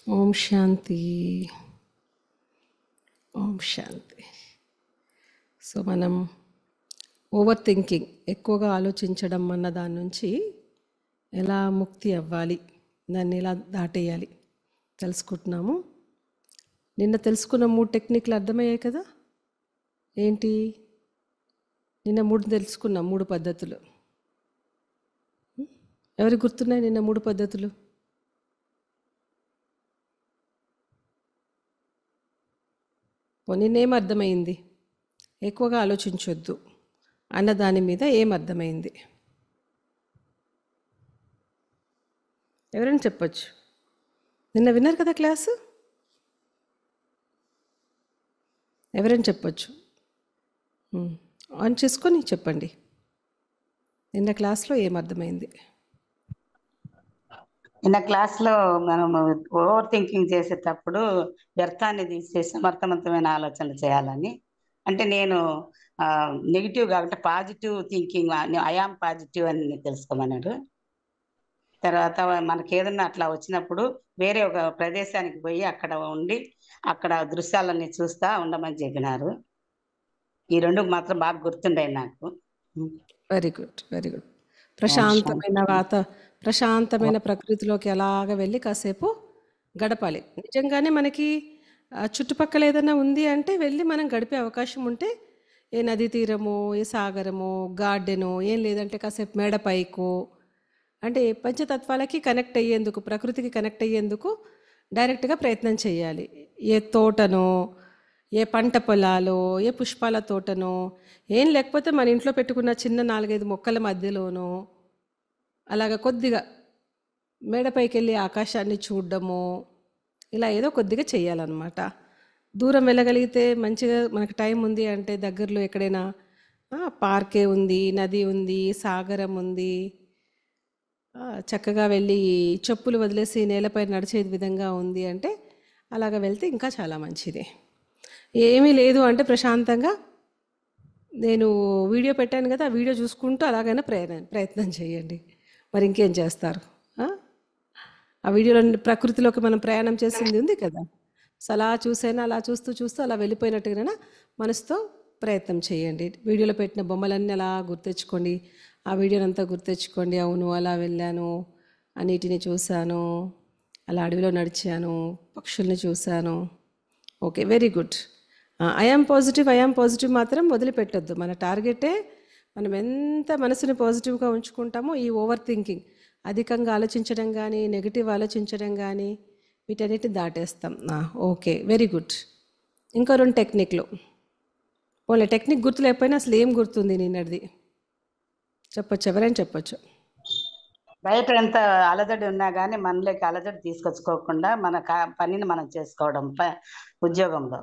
ఓం శాంతి. ఓం శాంతి. So మనం over thinking, ఎక్కువగా ఆలోచించడం అన్న దాని నుంచి ఎలా ముక్తి అవ్వాలి, దాన్ని ఎలా దాటేయాలి తెలుసుకుంటున్నాము. నిన్న తెలుసుకున్న 3 టెక్నిక్లు అర్థమయ్యాయి కదా. ఏంటి? నిన్న 3 తెలుసుకున్నాం, 3 పద్ధతులు. ఎవరికి గుర్తున్నాయి నిన్న 3 పద్ధతులు? నిన్నేం అర్థమైంది? ఎక్కువగా ఆలోచించొద్దు అన్న దాని మీద ఏం అర్థమైంది? ఎవరైనా చెప్పొచ్చు. నిన్న విన్నారు కదా క్లాసు, ఎవరైనా చెప్పొచ్చు. ఆన్ చేసుకొని చెప్పండి, నిన్న క్లాస్లో ఏం అర్థమైంది? నిన్న క్లాస్లో మనం ఓవర్ థింకింగ్ చేసేటప్పుడు వ్యర్థాన్ని తీసేసి సమర్థవంతమైన ఆలోచనలు చేయాలని, అంటే నేను నెగిటివ్ కాబట్టి పాజిటివ్ థింకింగ్, ఐఆమ్ పాజిటివ్ అని తెలుసుకోమన్నాడు. తర్వాత మనకి ఏదన్నా అట్లా వచ్చినప్పుడు వేరే ఒక ప్రదేశానికి పోయి అక్కడ ఉండి అక్కడ దృశ్యాలన్నీ చూస్తా ఉండమని చెప్పినారు. ఈ 2 మాత్రం బాగా గుర్తుండే నాకు. Very good, very good. ఓం ప్రశాంతమైన ప్రకృతిలోకి అలాగ వెళ్ళి కాసేపు గడపాలి. నిజంగానే మనకి చుట్టుపక్కల ఏదైనా ఉంది అంటే వెళ్ళి మనం గడిపే అవకాశం ఉంటే, ఏ నదీ తీరమో, ఏ సాగరమో, గార్డెనో, ఏం లేదంటే కాసేపు మేడ పైకో, అంటే పంచతత్వాలకి కనెక్ట్ అయ్యేందుకు, ప్రకృతికి కనెక్ట్ అయ్యేందుకు డైరెక్ట్గా ప్రయత్నం చేయాలి. ఏ తోటనో, ఏ పంట పొలాలో, ఏ పుష్పాల తోటనో, ఏం లేకపోతే మన ఇంట్లో పెట్టుకున్న చిన్న 4-5 మొక్కల మధ్యలోనో అలాగ కొద్దిగా మేడపైకి వెళ్ళి ఆకాశాన్ని చూడడము, ఇలా ఏదో కొద్దిగా చేయాలన్నమాట. దూరం వెళ్ళగలిగితే మంచిగా, మనకు టైం ఉంది అంటే దగ్గరలో ఎక్కడైనా పార్కే ఉంది, నది ఉంది, సాగరం ఉంది, చక్కగా వెళ్ళి చెప్పులు వదిలేసి నేలపై నడిచే విధంగా ఉంది అంటే అలాగ వెళ్తే ఇంకా చాలా మంచిది. ఏమీ లేదు అంటే ప్రశాంతంగా నేను వీడియో పెట్టాను కదా, ఆ వీడియో చూసుకుంటూ అలాగైనా ప్రయత్నం చేయండి. మరి ఇంకేం చేస్తారు? ఆ వీడియోలో ప్రకృతిలోకి మనం ప్రయాణం చేసింది ఉంది కదా, సో అలా చూసైనా, అలా చూస్తూ చూస్తూ అలా వెళ్ళిపోయినట్టుగా మనసుతో ప్రయత్నం చేయండి. వీడియోలో పెట్టిన బొమ్మలన్నీ అలా గుర్తెచ్చుకోండి, ఆ వీడియోనంతా గుర్తెచ్చుకోండి. అవును, అలా వెళ్ళాను, ఆ నీటిని చూశాను, అలా అడవిలో నడిచాను, పక్షుల్ని చూశాను. Okay, very good. I am positive మాత్రం వదిలిపెట్టొద్దు. మన టార్గెటే మనం ఎంత మనసుని పాజిటివ్గా ఉంచుకుంటామో, ఈ ఓవర్ థింకింగ్, అధికంగా ఆలోచించడం కానీ, నెగిటివ్ ఆలోచించడం కానీ, వీటన్నిటిని దాటేస్తాం. Okay, very good. ఇంకో 2 టెక్నిక్లు. పోలే, టెక్నిక్ గుర్తు లేకపోయినా అసలు ఏం గుర్తుంది నిన్నటిది? చెప్పొచ్చు, ఎవరైనా చెప్పొచ్చు. బయట ఎంత అలజడి ఉన్నా కానీ మనలోకి అలజడి తీసుకొచ్చుకోకుండా మన పనిని మనం చేసుకోవడం ఉద్యోగంలో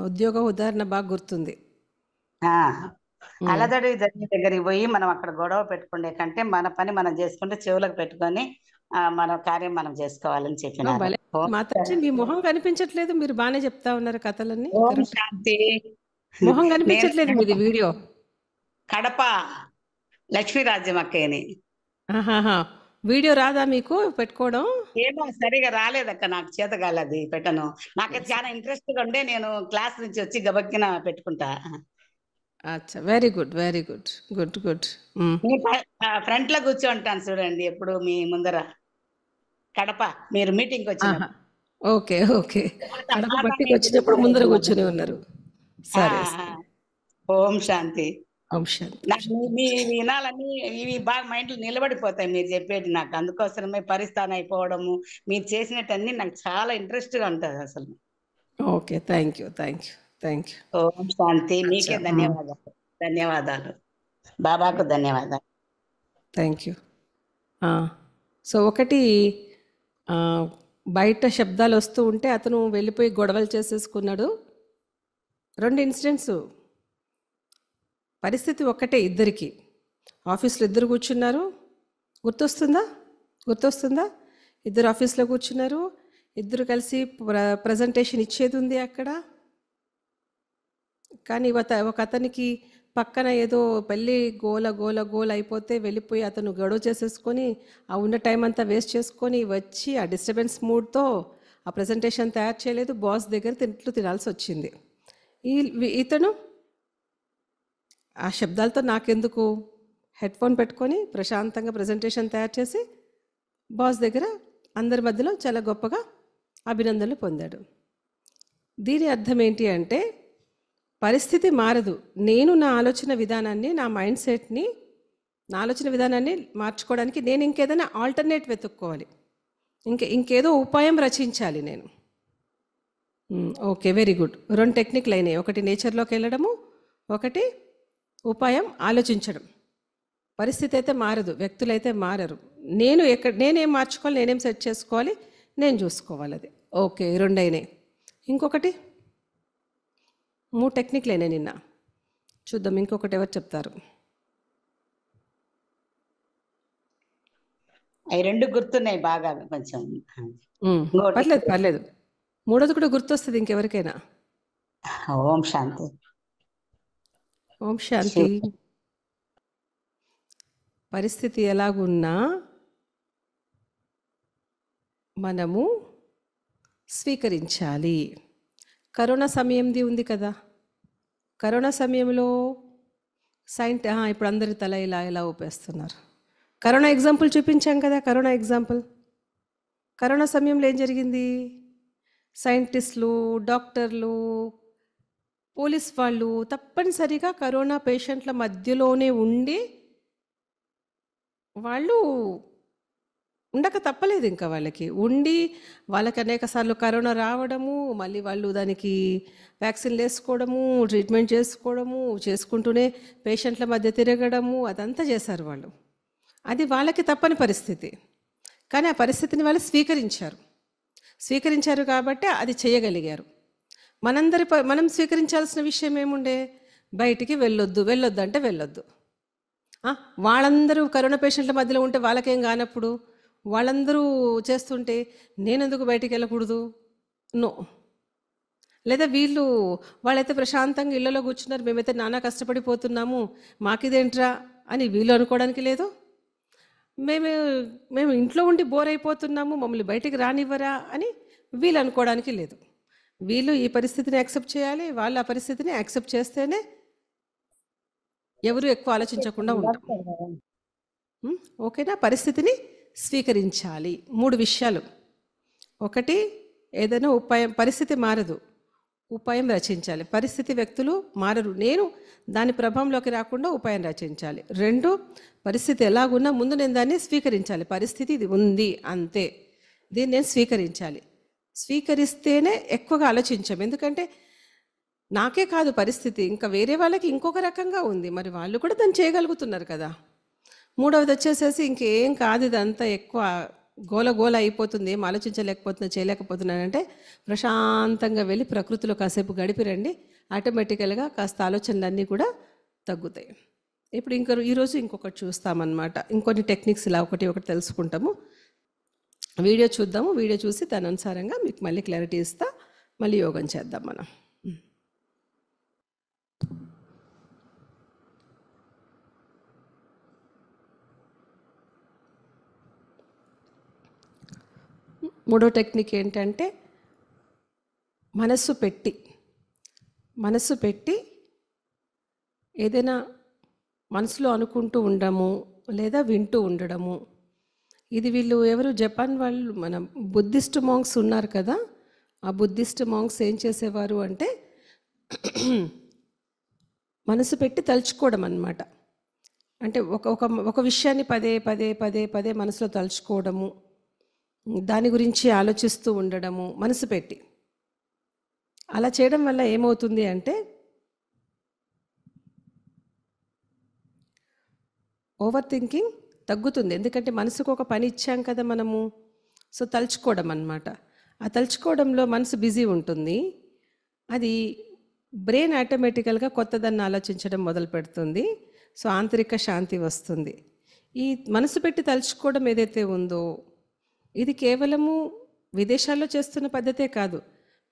ఉద్యోగం ఉదాహరణ బాగా గుర్తుంది. అలజడి దగ్గరికి పోయి మనం అక్కడ గొడవ పెట్టుకునే కంటే మన పని మనం చేసుకుంటే చెవులకు పెట్టుకొని మన కార్యం మనం చేసుకోవాలని చెప్పినారు. మాతాజీ, మీ మొహం కనిపించట్లేదు, మీరు బాగానే చెప్తా ఉన్నారు కథలన్నీ. ఓం శాంతి. మొహం కనిపించట్లేదు మీది వీడియో. కడప లక్ష్మీరాజ్యం అక్కని. వీడియో రాదా మీకు పెట్టుకోవడం? ఏమో సరిగా రాలేదక్క, నాకు చేత కాలేదు పెట్టను. నాకు చాలా ఇంట్రెస్ట్ గా ఉండే నేను క్లాస్ నుంచి వచ్చి గబక్కిన పెట్టుకుంటా. అచ్చా, very good, very good, good good. Front లో కూర్చోంటాను చూడండి ఎప్పుడు మీ ముందర. కడప మీరు మీటింగ్ వచ్చిన. ఓకే ఓకే, కడప బట్టికి వచ్చినప్పుడు ముందర కూర్చొని ఉన్నారు. సరే. ఓం శాంతి. ఓం శాంతి. మీ వినాలని ఇవి బాగా మైండ్ లో నిలబడిపోతాయి మీరు చెప్పేది. నాకు అందుకోసమే పరిస్థానం అయిపోవడము, మీరు చేసినట్టన్నీ నాకు చాలా ఇంట్రెస్ట్ గా ఉంటుంది అసలు. Okay, thank you, thank you, thank you. ఓం శాంతి. మీకే ధన్యవాదాలు. ధన్యవాదాలు బాబాకు, ధన్యవాదాలు. Thank you. సో ఒకటి, బయట శబ్దాలు వస్తూ ఉంటే అతను వెళ్ళిపోయి గొడవలు చేసేసుకున్నాడు. 2 ఇన్సిడెంట్స్. పరిస్థితి ఒక్కటే ఇద్దరికి. ఆఫీస్లో ఇద్దరు కూర్చున్నారు, గుర్తొస్తుందా? ఇద్దరు ఆఫీస్లో కూర్చున్నారు, ఇద్దరు కలిసి ప్రజెంటేషన్ ఇచ్చేది ఉంది అక్కడ. కానీ ఒక అతనికి పక్కన ఏదో పెళ్ళి గోల గోల గోల అయిపోతే వెళ్ళిపోయి అతను గొడవ చేసేసుకొని ఆ ఉన్న టైం అంతా వేస్ట్ చేసుకొని వచ్చి ఆ డిస్టర్బెన్స్ మూడ్తో ఆ ప్రజెంటేషన్ తయారు చేయలేదు, బాస్ దగ్గర తిట్లు తినాల్సి వచ్చింది. ఇతను ఆ శబ్దాలతో నాకెందుకు, హెడ్ఫోన్ పెట్టుకొని ప్రశాంతంగా ప్రజెంటేషన్ తయారు చేసి బాస్ దగ్గర అందరి మధ్యలో చాలా గొప్పగా అభినందనలు పొందాడు. దీని అర్థం ఏంటి అంటే పరిస్థితి మారదు, నేను నా ఆలోచన విధానాన్ని, నా మైండ్ సెట్ని, నా ఆలోచన విధానాన్ని మార్చుకోవడానికి నేను ఇంకేదైనా ఆల్టర్నేట్ వెతుక్కోవాలి, ఇంకేదో ఉపాయం రచించాలి నేను. Okay, very good. 2 టెక్నిక్లు అయినాయి. ఒకటి నేచర్లోకి వెళ్ళడము, ఒకటి ఉపాయం ఆలోచించడం. పరిస్థితి అయితే మారదు, వ్యక్తులైతే మారరు. నేనేం మార్చుకోవాలి, నేనేం సెట్ చేసుకోవాలి, నేను చూసుకోవాలి. అది ఓకే, 2 అయినాయి. ఇంకొకటి 3 టెక్నిక్లు అయినాయి నిన్న. చూద్దాం ఇంకొకటి ఎవరు చెప్తారు. అవి 2 గుర్తున్నాయి బాగా కొంచెం. పర్లేదు పర్లేదు, మూడోది కూడా గుర్తొస్తుంది ఇంకెవరికైనా. ఓం శాంతి. ఓం శాంతి. పరిస్థితి ఎలాగున్నా మనము స్వీకరించాలి. కరోనా సమయంది ఉంది కదా, కరోనా సమయంలో ఇప్పుడు అందరి తల ఇలా ఇలా ఊపేస్తున్నారు. కరోనా ఎగ్జాంపుల్ చూపించాం కదా, కరోనా ఎగ్జాంపుల్. కరోనా సమయంలో ఏం జరిగింది? సైంటిస్టులు, డాక్టర్లు, పోలీస్ వాళ్ళు తప్పనిసరిగా కరోనా పేషెంట్ల మధ్యలోనే ఉండి వాళ్ళు ఉండక తప్పలేదు. ఇంకా వాళ్ళకి అనేక సార్లు కరోనా రావడము, మళ్ళీ వాళ్ళు దానికి వ్యాక్సిన్లు వేసుకోవడము, ట్రీట్మెంట్ చేసుకుంటూనే పేషెంట్ల మధ్య తిరగడము, అదంతా చేశారు వాళ్ళు. అది వాళ్ళకి తప్పని పరిస్థితి. కానీ ఆ పరిస్థితిని వాళ్ళు స్వీకరించారు కాబట్టి అది చేయగలిగారు. మనం స్వీకరించాల్సిన విషయం ఏముండే? బయటికి వెళ్ళొద్దు అంటే వెళ్ళొద్దు. వాళ్ళందరూ కరోనా పేషెంట్ల మధ్యలో ఉంటే వాళ్ళకేం కానప్పుడు, వాళ్ళందరూ చేస్తుంటే నేనెందుకు బయటికి వెళ్ళకూడదు? నో. లేదా వాళ్ళైతే ప్రశాంతంగా ఇళ్లలో కూర్చున్నారు, మేమైతే నానా కష్టపడిపోతున్నాము, మాకిదేంట్రా అని వీళ్ళు అనుకోవడానికి లేదు. మేము ఇంట్లో ఉండి బోర్ అయిపోతున్నాము, మమ్మల్ని బయటికి రానివ్వరా అని వీళ్ళు అనుకోవడానికి లేదు. వీళ్ళు ఈ పరిస్థితిని యాక్సెప్ట్ చేయాలి, వాళ్ళు ఆ పరిస్థితిని యాక్సెప్ట్ చేస్తేనే ఎవరు ఎక్కువ ఆలోచించకుండా ఉంటాం. ఓకేనా? పరిస్థితిని స్వీకరించాలి. 3 విషయాలు. ఒకటి, ఏదైనా ఉపాయం, పరిస్థితి మారదు, ఉపాయం రచించాలి. పరిస్థితి, వ్యక్తులు మారరు, నేను దాని ప్రభావంలోకి రాకుండా ఉపాయం రచించాలి. 2, పరిస్థితి ఎలాగున్నా ముందు నేను దాన్ని స్వీకరించాలి. పరిస్థితి ఇది ఉంది అంతే, దీన్ని నేను స్వీకరించాలి. స్వీకరిస్తేనే ఎక్కువగా ఆలోచించాం. ఎందుకంటే నాకే కాదు పరిస్థితి, ఇంకా వేరే వాళ్ళకి ఇంకొక రకంగా ఉంది, మరి వాళ్ళు కూడా దాన్ని చేయగలుగుతున్నారు కదా. 3వది వచ్చేసేసి ఇంకేం కాదు, ఇదంతా ఎక్కువ గోల అయిపోతుంది, ఏం ఆలోచించలేకపోతున్నా, చేయలేకపోతున్నానంటే ప్రశాంతంగా వెళ్ళి ప్రకృతిలో కాసేపు గడిపిరండి, ఆటోమేటికల్గా కాస్త ఆలోచనలన్నీ కూడా తగ్గుతాయి. ఇప్పుడు ఈరోజు ఇంకొకటి చూస్తామన్నమాట. ఇంకొన్ని టెక్నిక్స్ ఇలా ఒకటి తెలుసుకుంటాము. వీడియో చూద్దాము. వీడియో చూసి దాని అనుసారంగా మీకు మళ్ళీ క్లారిటీ ఇస్తా, మళ్ళీ యోగం చేద్దాం మనం. మూడో టెక్నిక్ ఏంటంటే మనస్సు పెట్టి ఏదైనా మనసులో అనుకుంటూ ఉండడము లేదా వింటూ ఉండడము. ఇది వీళ్ళు ఎవరు, జపాన్ వాళ్ళు, మన బుద్ధిస్ట్ మాంక్స్ ఉన్నారు కదా, ఆ బుద్ధిస్ట్ మాంక్స్ ఏం చేసేవారు అంటే మనసు పెట్టి తలుచుకోవడం అన్నమాట. అంటే ఒక విషయాన్ని పదే మనసులో తలుచుకోవడము, దాని గురించి ఆలోచిస్తూ ఉండడము మనసు పెట్టి. అలా చేయడం వల్ల ఏమవుతుంది అంటే ఓవర్ థింకింగ్ తగ్గుతుంది. ఎందుకంటే మనసుకు ఒక పని ఇచ్చాం కదా మనము, సో తలుచుకోవడం అన్నమాట. ఆ తలుచుకోవడంలో మనసు బిజీ ఉంటుంది, అది బ్రెయిన్ ఆటోమేటికల్గా కొత్తదాన్ని ఆలోచించడం మొదలు పెడుతుంది. సో ఆంతరిక శాంతి వస్తుంది. ఈ మనసు పెట్టి తలుచుకోవడం ఏదైతే ఉందో ఇది కేవలము విదేశాల్లో చేస్తున్న పద్ధతే కాదు,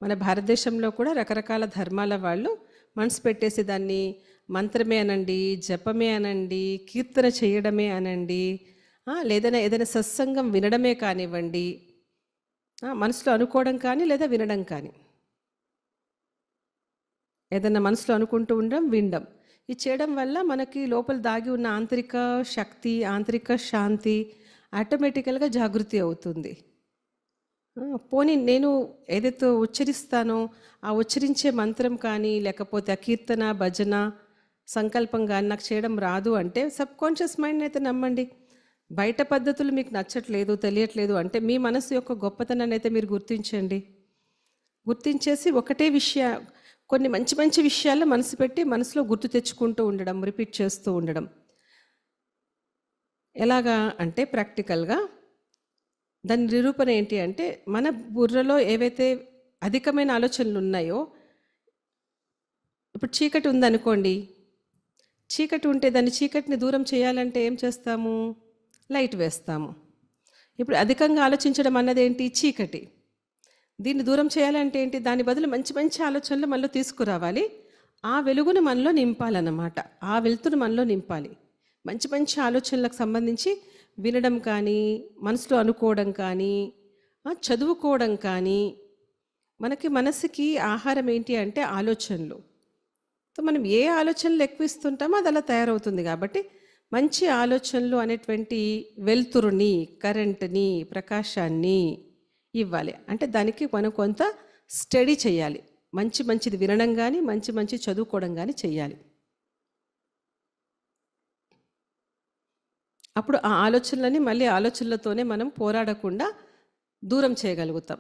మన భారతదేశంలో కూడా రకరకాల ధర్మాల వాళ్ళు మనసు పెట్టేసి దాన్ని మంత్రమే అనండి, జపమే అనండి, కీర్తన చేయడమే అనండి, లేదైనా ఏదైనా సత్సంగం వినడమే కానివ్వండి, మనసులో అనుకోవడం కానీ లేదా వినడం కానీ, ఏదైనా మనసులో అనుకుంటూ ఉండడం, వినడం. ఇది చేయడం వల్ల మనకి లోపల దాగి ఉన్న ఆంతరిక శక్తి, ఆంతరిక శాంతి ఆటోమేటికల్గా జాగృతి అవుతుంది. పోనీ నేను ఏదైతే ఉచ్చరిస్తానో ఆ ఉచ్చరించే మంత్రం కానీ లేకపోతే ఆ కీర్తన, భజన, సంకల్పం కానీ నాకు చేయడం రాదు అంటే సబ్కాన్షియస్ మైండ్ అయితే నమ్మండి. బయట పద్ధతులు మీకు నచ్చట్లేదు, తెలియట్లేదు అంటే మీ మనసు యొక్క గొప్పతనాన్ని అయితే మీరు గుర్తించండి. గుర్తించేసి ఒకటే కొన్ని మంచి మంచి విషయాల్లో మనసు పెట్టి మనసులో గుర్తు తెచ్చుకుంటూ ఉండడం, రిపీట్ చేస్తూ ఉండడం. ఎలాగా అంటే ప్రాక్టికల్గా దాని నిరూపణ ఏంటి అంటే, మన బుర్రలో ఏవైతే అధికమైన ఆలోచనలు ఉన్నాయో, ఇప్పుడు చీకటి ఉందనుకోండి, చీకటి ఉంటే దాన్ని చీకటిని దూరం చేయాలంటే ఏం చేస్తాము? లైట్ వేస్తాము. ఇప్పుడు అధికంగా ఆలోచించడం అన్నది ఏంటి? చీకటి. దీన్ని దూరం చేయాలంటే ఏంటి? దాని బదులు మంచి మంచి ఆలోచనలు మనలో తీసుకురావాలి. ఆ వెలుగును మనలో నింపాలన్నమాట. ఆ వెలుతురు మనలో నింపాలి. మంచి మంచి ఆలోచనలకు సంబంధించి వినడం కానీ, మనసులో అనుకోవడం కానీ, చదువుకోవడం కానీ. మనసుకి ఆహారం ఏంటి అంటే ఆలోచనలు. సో మనం ఏ ఆలోచనలు ఎక్కువ ఇస్తుంటామో అది అలా తయారవుతుంది. కాబట్టి మంచి ఆలోచనలు అనేటువంటి వెలుతురుని, కరెంట్ని, ప్రకాశాన్ని ఇవ్వాలి. అంటే దానికి మనం కొంత స్టడీ చేయాలి. మంచిది వినడం కానీ, మంచి చదువుకోవడం కానీ చెయ్యాలి. అప్పుడు ఆ ఆలోచనలని మళ్ళీ ఆలోచనలతోనే మనం పోరాడకుండా దూరం చేయగలుగుతాం.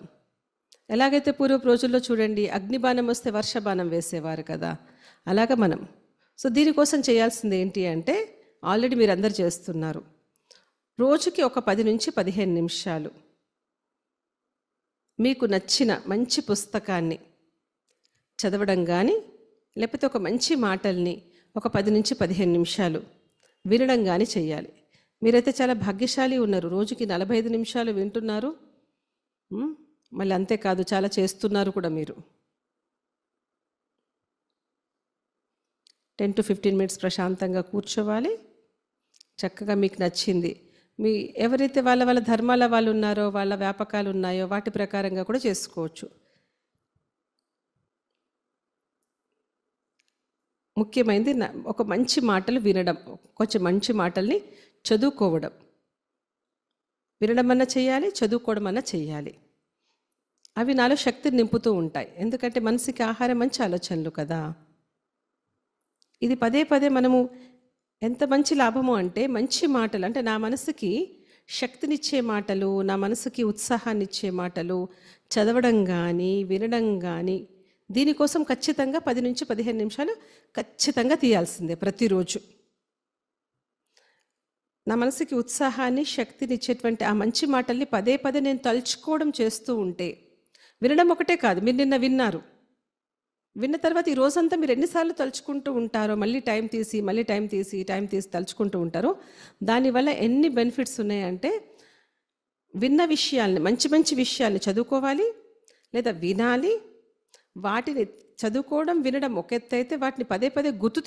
ఎలాగైతే పూర్వపు రోజుల్లో చూడండి, అగ్నిబాణం వస్తే వర్షబాణం వేసేవారు కదా, అలాగా మనం. సో దీనికోసం చేయాల్సింది ఏంటి అంటే, ఆల్రెడీ మీరు అందరు చేస్తున్నారు. రోజుకి ఒక 10 నుంచి 15 నిమిషాలు మీకు నచ్చిన మంచి పుస్తకాన్ని చదవడం కానీ, లేకపోతే ఒక మంచి మాటల్ని ఒక 10 నుంచి 15 నిమిషాలు వినడం కానీ చెయ్యాలి. మీరైతే చాలా భాగ్యశాలి ఉన్నారు. రోజుకి 45 నిమిషాలు వింటున్నారు. మళ్ళీ అంతేకాదు, చాలా చేస్తున్నారు కూడా మీరు. 10 to 15 మినిట్స్ ప్రశాంతంగా కూర్చోవాలి. చక్కగా మీకు నచ్చింది, మీ ఎవరైతే వాళ్ళ ధర్మాల వాళ్ళు ఉన్నారో, వాళ్ళ వ్యాపకాలు ఉన్నాయో వాటి ప్రకారంగా కూడా చేసుకోవచ్చు. ముఖ్యమైనది ఒక మంచి మాటలు వినడం, కొంచెం మంచి మాటల్ని చదువుకోవడం. వినడం అన్నా చేయాలి, చదువుకోవడం అన్నా చేయాలి. అవి నాలో శక్తిని నింపుతూ ఉంటాయి. ఎందుకంటే మనసుకి ఆహారం మంచి ఆలోచనలు కదా. ఇది పదే పదే మనము ఎంత మంచి లాభము అంటే, మంచి మాటలు అంటే నా మనసుకి శక్తినిచ్చే మాటలు, నా మనసుకి ఉత్సాహాన్ని ఇచ్చే మాటలు చదవడం కానీ, వినడం కానీ, దీనికోసం ఖచ్చితంగా 10 నుంచి 15 నిమిషాలు ఖచ్చితంగా తీయాల్సిందే ప్రతిరోజు. నా మనసుకి ఉత్సాహాన్ని, శక్తినిచ్చేటువంటి ఆ మంచి మాటల్ని పదే పదే నేను తలుచుకోవడం చేస్తూ ఉంటే, వినడం ఒకటే కాదు, మీరు నిన్న విన్నారు, విన్న తర్వాత ఈ రోజంతా మీరు ఎన్నిసార్లు తలుచుకుంటూ ఉంటారో, మళ్ళీ టైం తీసి తలుచుకుంటూ ఉంటారో, దానివల్ల ఎన్ని బెనిఫిట్స్ ఉన్నాయంటే, విన్న విషయాల్ని, మంచి విషయాల్ని చదువుకోవాలి లేదా వినాలి. వాటిని చదువుకోవడం, వినడం ఒక ఎత్తు అయితే, వాటిని పదే పదే గుర్తు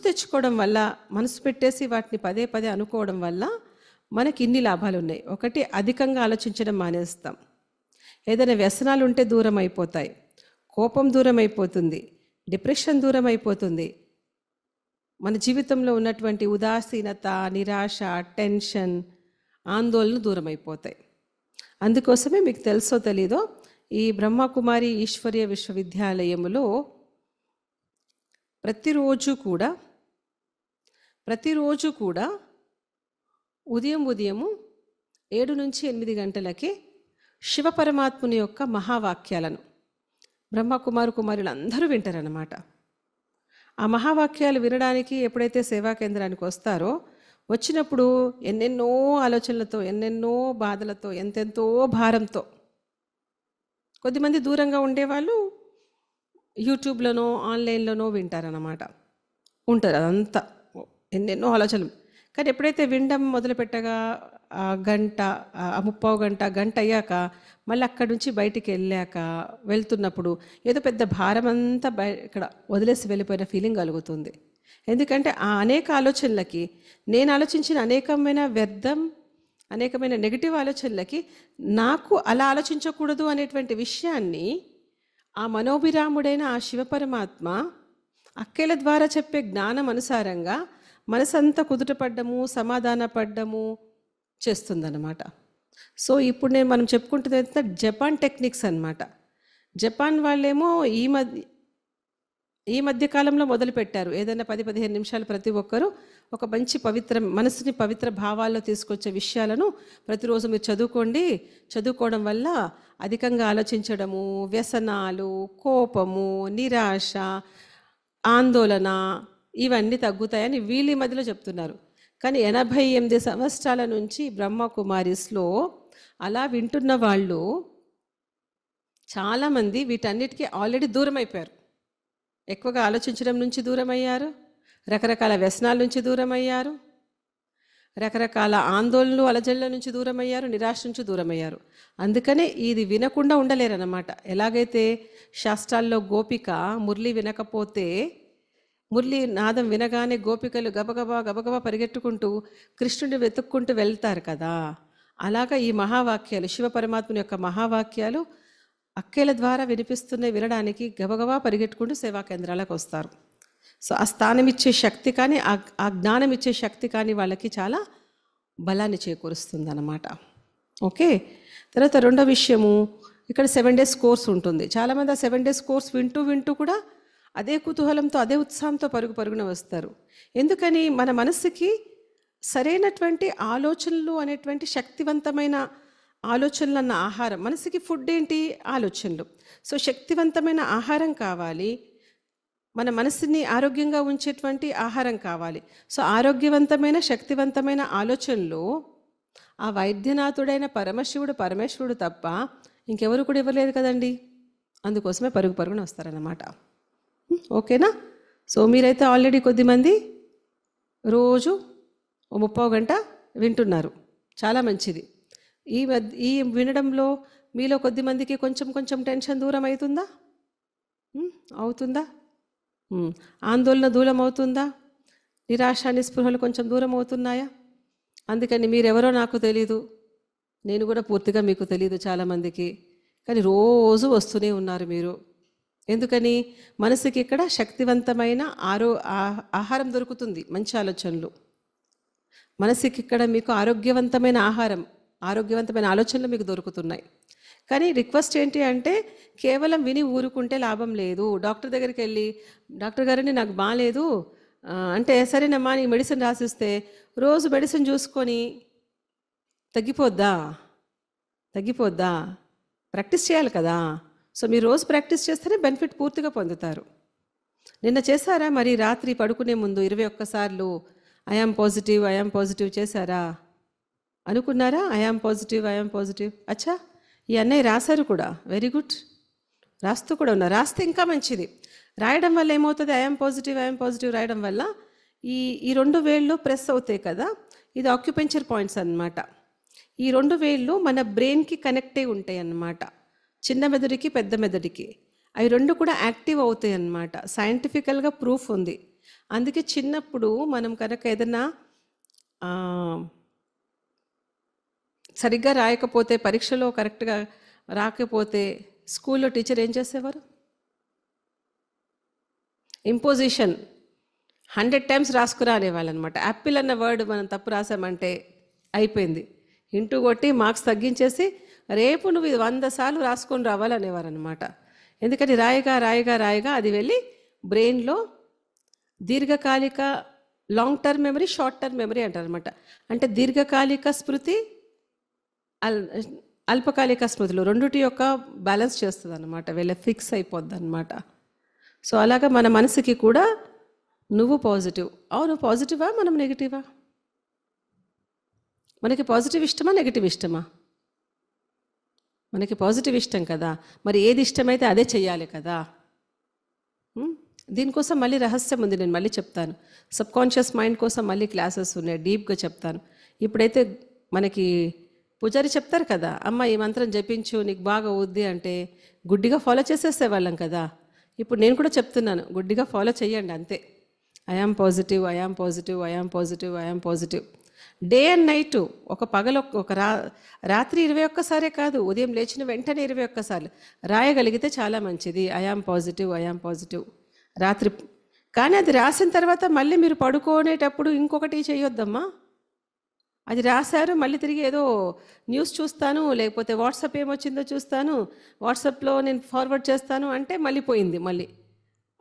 తెచ్చుకోవడం వల్ల, మనసు పెట్టేసి వాటిని పదే పదే అనుకోవడం వల్ల మనకి ఇన్ని లాభాలు ఉన్నాయి. ఒకటి, అధికంగా ఆలోచించడం మానేస్తాం. ఏదైనా వ్యసనాలు ఉంటే దూరం అయిపోతాయి. కోపం దూరం అయిపోతుంది. డిప్రెషన్ దూరం అయిపోతుంది. మన జీవితంలో ఉన్నటువంటి ఉదాసీనత, నిరాశ, టెన్షన్, ఆందోళనలు దూరం అయిపోతాయి. అందుకోసమే మీకు తెలుసో తెలీదో, ఈ బ్రహ్మకుమారి ఈశ్వర్య విశ్వవిద్యాలయములో ప్రతిరోజు కూడా ఉదయం 7 నుంచి 8 గంటలకి శివపరమాత్ముని యొక్క మహావాక్యాలను కుమారులు అందరూ వింటారన్నమాట. ఆ మహావాక్యాలు వినడానికి ఎప్పుడైతే సేవా కేంద్రానికి వస్తారో, వచ్చినప్పుడు ఎన్నెన్నో ఆలోచనలతో, ఎన్నెన్నో బాధలతో, ఎంతెంతో భారంతో, కొద్దిమంది దూరంగా ఉండేవాళ్ళు యూట్యూబ్లోనో ఆన్లైన్లోనో వింటారన్నమాట. ఉంటారు, అదంతా ఎన్నెన్నో ఆలోచనలు. కానీ ఎప్పుడైతే వినడం మొదలుపెట్టగా గంట, ముప్పావు గంట, గంట అయ్యాక మళ్ళీ అక్కడి నుంచి బయటికి వెళ్ళాక వెళ్తున్నప్పుడు ఏదో పెద్ద భారం అంతా ఇక్కడ వదిలేసి వెళ్ళిపోయిన ఫీలింగ్ కలుగుతుంది. ఎందుకంటే ఆ అనేక ఆలోచనలకి, నేను ఆలోచించిన అనేకమైన నెగిటివ్ ఆలోచనలకి నాకు అలా ఆలోచించకూడదు అనేటువంటి విషయాన్ని ఆ మనోభిరాముడైన ఆ శివపరమాత్మ అక్కేల ద్వారా చెప్పే జ్ఞానం అనుసారంగా మనసంతా కుదుటపడ్డము, సమాధానపడ్డము చేస్తుందన్నమాట. సో ఇప్పుడు మనం చెప్పుకుంటుంది ఏంటంటే జపాన్ టెక్నిక్స్ అన్నమాట. జపాన్ వాళ్ళేమో ఈ మధ్య కాలంలో మొదలుపెట్టారు. ఏదైనా 10-15 నిమిషాలు ప్రతి ఒక్కరూ ఒక మంచి మనసుని పవిత్ర భావాల్లో తీసుకొచ్చే విషయాలను ప్రతిరోజు మీరు చదువుకోవడం వల్ల అధికంగా ఆలోచించడము, వ్యసనాలు, కోపము, నిరాశ, ఆందోళన ఇవన్నీ తగ్గుతాయని వీళ్ళ మధ్యలో చెప్తున్నారు. కానీ 88 సంవత్సరాల నుంచి బ్రహ్మకుమారిస్లో అలా వింటున్న వాళ్ళు చాలామంది వీటన్నిటికీ ఆల్రెడీ దూరం అయిపోయారు. ఎక్కువగా ఆలోచించడం నుంచి దూరం అయ్యారు, రకరకాల వ్యసనాల నుంచి దూరం అయ్యారు, రకరకాల ఆందోళనలు అలజడుల నుంచి దూరం అయ్యారు, నిరాశ నుంచి దూరం అయ్యారు. అందుకనే ఇది వినకుండా ఉండలేరన్నమాట. ఎలాగైతే శాస్త్రాల్లో గోపిక మురళి వినకపోతే, మురళి నాదం వినగానే గోపికలు గబగబా పరిగెట్టుకుంటూ కృష్ణుడిని వెతుక్కుంటూ వెళ్తారు కదా, అలాగా ఈ మహావాక్యాలు, శివ పరమాత్మని యొక్క మహావాక్యాలు అక్కేల ద్వారా వినడానికి గబగబా పరిగెట్టుకుంటూ సేవా కేంద్రాలకు వస్తారు. సో ఆ స్థానం ఇచ్చే శక్తి కానీ, ఆ జ్ఞానం ఇచ్చే శక్తి కానీ వాళ్ళకి చాలా బలాన్ని చేకూరుస్తుంది అన్నమాట. ఓకే. తర్వాత రెండో విషయము, ఇక్కడ 7 days కోర్స్ ఉంటుంది. చాలామంది ఆ 7 days కోర్స్ వింటూ కూడా అదే కుతూహలంతో, అదే ఉత్సాహంతో పరుగున వస్తారు. ఎందుకని? మన మనసుకి సరైనటువంటి ఆలోచనలు అనేటువంటి శక్తివంతమైన ఆలోచనలు అన్న ఆహారం. మనసుకి ఫుడ్ ఏంటి? ఆలోచనలు. సో శక్తివంతమైన ఆహారం కావాలి, మన మనసుని ఆరోగ్యంగా ఉంచేటువంటి ఆహారం కావాలి. సో ఆరోగ్యవంతమైన శక్తివంతమైన ఆలోచనలు ఆ వైద్యనాథుడైన పరమేశ్వరుడు తప్ప ఇంకెవరు కూడా ఇవ్వలేదు కదండి. అందుకోసమే పరుగున వస్తారన్నమాట. ఓకేనా? సో మీరైతే ఆల్రెడీ కొద్దిమంది రోజు 30 గంట వింటున్నారు, చాలా మంచిది. ఈ వినడంలో మీలో కొద్దిమందికి కొంచెం టెన్షన్ దూరం అవుతుందా? ఆందోళన దూరం అవుతుందా? నిరాశ నిస్పృహలు కొంచెం దూరం అవుతున్నాయా? అందుకని మీరెవరో నాకు తెలీదు, నేను కూడా పూర్తిగా మీకు తెలీదు చాలామందికి, కానీ రోజు వస్తూనే ఉన్నారు మీరు. ఎందుకని? మనసుకి ఇక్కడ శక్తివంతమైన ఆహారం దొరుకుతుంది, మంచి ఆలోచనలు. మనసుకి ఇక్కడ మీకు ఆరోగ్యవంతమైన ఆహారం, ఆరోగ్యవంతమైన ఆలోచనలు మీకు దొరుకుతున్నాయి. కానీ రిక్వెస్ట్ ఏంటి అంటే, కేవలం విని ఊరుకుంటే లాభం లేదు. డాక్టర్ దగ్గరికి వెళ్ళి, డాక్టర్ గారిని నాకు బాగాలేదు అంటే, సరేనమ్మా నీ మెడిసిన్ రాసిస్తే రోజు మెడిసిన్ చూసుకొని తగ్గిపోద్దా? ప్రాక్టీస్ చేయాలి కదా. సో మీరు రోజు ప్రాక్టీస్ చేస్తేనే బెనిఫిట్ పూర్తిగా పొందుతారు. నిన్న చేశారా మరి? రాత్రి పడుకునే ముందు 21 సార్లు ఐఆమ్ పాజిటివ్ చేశారా? అనుకున్నారా? I am positive. అచ్చా, ఈ అన్నయ్య రాశారు కూడా, వెరీ గుడ్. రాస్తూ కూడా ఉన్నారు. రాస్తే ఇంకా మంచిది. రాయడం వల్ల ఏమవుతుంది? ఐఆమ్ పాజిటివ్ రాయడం వల్ల ఈ 2 వేళ్ళు ప్రెస్ అవుతాయి కదా, ఇది ఆక్యుపెంచర్ పాయింట్స్ అన్నమాట. ఈ 2 వేళ్ళు మన బ్రెయిన్కి కనెక్ట్ అయి ఉంటాయి అన్నమాట, చిన్న మెదడుకి పెద్ద మెదడుకి. అవి 2 కూడా యాక్టివ్ అవుతాయి అన్నమాట. సైంటిఫికల్గా ప్రూఫ్ ఉంది. అందుకే చిన్నప్పుడు మనం కనుక ఏదైనా సరిగ్గా రాయకపోతే, పరీక్షలో కరెక్ట్గా రాకపోతే స్కూల్లో టీచర్ ఏం చేసేవారు? ఇంపోజిషన్ 100 times రాసుకురా అనేవాళ్ళు అనమాట. యాపిల్ అన్న వర్డ్ మనం తప్పు రాసామంటే అయిపోయింది, ఇంటూ కొట్టి మార్క్స్ తగ్గించేసి రేపు నువ్వు ఇది 100 సార్లు రాసుకొని రావాలనేవారు అనమాట. ఎందుకని? రాయగా అది వెళ్ళి బ్రెయిన్లో దీర్ఘకాలిక, long term memory, short term memory అంటారు అనమాట. అంటే దీర్ఘకాలిక స్మృతి, అల్పకాలిక స్మృతులు రెండుటి యొక్క బ్యాలెన్స్ చేస్తుంది అనమాట, వీళ్ళ ఫిక్స్ అయిపోద్ది అనమాట. సో అలాగా మన మనసుకి కూడా నువ్వు పాజిటివ్, నువ్వు పాజిటివా, మనం నెగిటివా? మనకి పాజిటివ్ ఇష్టమా, నెగిటివ్ ఇష్టమా? మనకి పాజిటివ్ ఇష్టం కదా, మరి ఏది ఇష్టమైతే అదే చెయ్యాలి కదా. దీనికోసం మళ్ళీ రహస్యం ఉంది, నేను మళ్ళీ చెప్తాను. సబ్కాన్షియస్ మైండ్ కోసం మళ్ళీ క్లాసెస్ ఉన్నాయి, డీప్గా చెప్తాను. ఇప్పుడైతే మనకి పూజారి చెప్తారు కదా, అమ్మ ఈ మంత్రం జపించు నీకు బాగా అవుద్ది అంటే గుడ్డిగా ఫాలో చేసేసేవాళ్ళం కదా. ఇప్పుడు నేను కూడా చెప్తున్నాను, గుడ్డిగా ఫాలో చేయండి అంతే. I am positive, I am positive, I am positive, I am positive. Day and night, ఒక పగలు ఒక రాత్రి 21 సారే కాదు, ఉదయం లేచిన వెంటనే 21 సార్లు రాయగలిగితే చాలా మంచిది. ఐఆమ్ పాజిటివ్, ఐఆమ్ పాజిటివ్ రాత్రి. కానీ అది రాసిన తర్వాత మళ్ళీ మీరు పడుకోనేటప్పుడు ఇంకొకటి చేయొద్దమ్మా. అది రాశారు, మళ్ళీ తిరిగి ఏదో న్యూస్ చూస్తాను, లేకపోతే వాట్సాప్ ఏమొచ్చిందో చూస్తాను, వాట్సాప్లో నేను ఫార్వర్డ్ చేస్తాను అంటే మళ్ళీ పోయింది. మళ్ళీ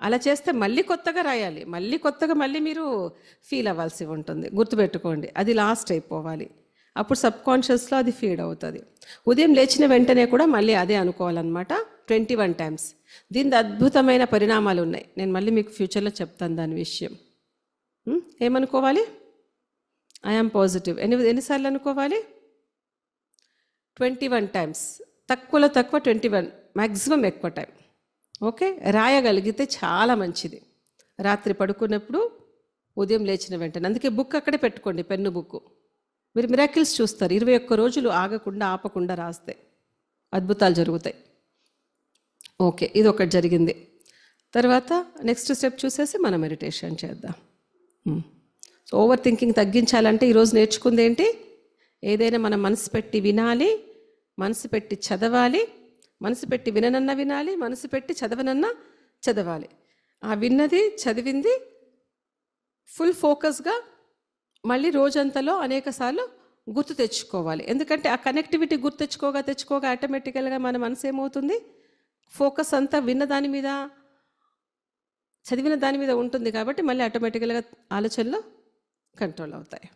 అలా చేస్తే మళ్ళీ కొత్తగా రాయాలి, మళ్ళీ కొత్తగా మళ్ళీ మీరు ఫీల్ అవ్వాల్సి ఉంటుంది. గుర్తుపెట్టుకోండి, అది లాస్ట్ అయిపోవాలి. అప్పుడు సబ్కాన్షియస్లో అది ఫీడ్ అవుతుంది. ఉదయం లేచిన వెంటనే కూడా మళ్ళీ అదే అనుకోవాలన్నమాట 21 టైమ్స్. దీని అద్భుతమైన పరిణామాలు ఉన్నాయి, నేను మళ్ళీ మీకు ఫ్యూచర్లో చెప్తాను దాని విషయం. ఏమనుకోవాలి? ఐఆమ్ పాజిటివ్ ఎన్నిసార్లు అనుకోవాలి? 21 టైమ్స్. తక్కువలో తక్కువ 21, మ్యాక్సిమం ఎక్కువ టైం. ఓకే, రాయగలిగితే చాలా మంచిది. రాత్రి పడుకున్నప్పుడు, ఉదయం లేచిన వెంటనే. అందుకే బుక్ అక్కడే పెట్టుకోండి, పెన్ను బుక్. మీరు మిరాకిల్స్ చూస్తారు. 21 రోజులు ఆగకుండా ఆపకుండా రాస్తే అద్భుతాలు జరుగుతాయి. ఓకే, ఇది ఒకటి జరిగింది. తర్వాత నెక్స్ట్ స్టెప్ చూసేసి మనం మెడిటేషన్ చేద్దాం. సో ఓవర్ థింకింగ్ తగ్గించాలంటే ఈరోజు నేర్చుకుంది ఏంటి? ఏదైనా మనం మనసు పెట్టి వినాలి, మనసు పెట్టి చదవాలి, మనసు పెట్టి విననన్నా వినాలి, మనసు పెట్టి చదవనన్నా చదవాలి. ఆ విన్నది చదివింది ఫుల్ ఫోకస్గా మళ్ళీ రోజంతలో అనేక సార్లు గుర్తు తెచ్చుకోవాలి. ఎందుకంటే ఆ కనెక్టివిటీ గుర్తు తెచ్చుకోగా ఆటోమేటికల్గా మన మనసు ఏమవుతుంది, ఫోకస్ అంతా విన్న దాని మీద, చదివిన దాని మీద ఉంటుంది. కాబట్టి మళ్ళీ ఆటోమేటికల్గా ఆలోచనలు కంట్రోల్ అవుతాయి.